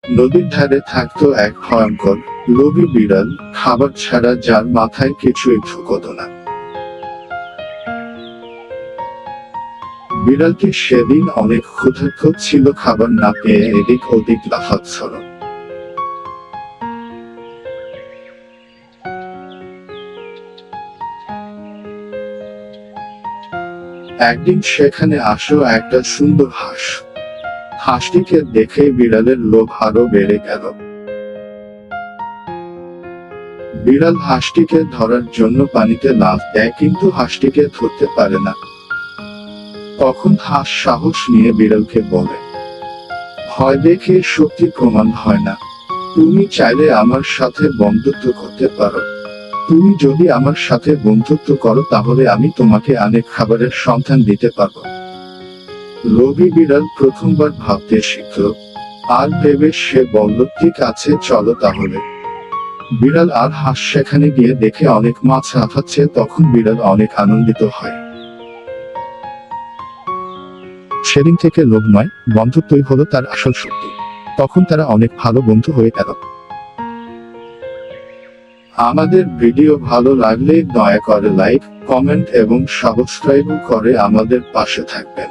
নদীর ধারে থাকতো এক ভয়ঙ্কর লোভী বিড়াল, খাবার ছাড়া যার মাথায় কিছুই ঢুকতো না। বিড়ালটি সেদিন অনেক ক্ষুধার্ত ছিল, খাবার না পেয়ে এদিক ওদিক লাফাচ্ছিল। একদিন সেখানে আসলো একটা সুন্দর হাঁস। হাঁসটিকে দেখে বিড়ালের লোভ আরো বেড়ে গেল। বিড়াল হাঁসটিকে ধরার জন্য পানিতে লাফ দেয়, কিন্তু হাঁসটিকে ধরতে পারে না। তখন হাঁস সাহস নিয়ে বিড়ালকে বলে, ভয় দেখে শক্তি প্রমাণ হয় না। তুমি চাইলে আমার সাথে বন্ধুত্ব করতে পারো। তুমি যদি আমার সাথে বন্ধুত্ব করো তাহলে আমি তোমাকে অনেক খাবারের সন্ধান দিতে পারবো। লোভী বিড়াল প্রথমবার ভাবতে শিখল, আর ভেবে সে বলল, ঠিক আছে, চলো তাহলে। বিড়াল আর হাঁস সেখানে গিয়ে দেখে অনেক মাছ লাফাচ্ছে। তখন বিড়াল অনেক আনন্দিত হয়। সেদিন থেকে লোভ নয়, বন্ধুত্বই হলো তার আসল শক্তি। তখন তারা অনেক ভালো বন্ধু হয়ে গেল। আমাদের ভিডিও ভালো লাগলে দয়া করে লাইক, কমেন্ট এবং সাবস্ক্রাইব করে আমাদের পাশে থাকবেন।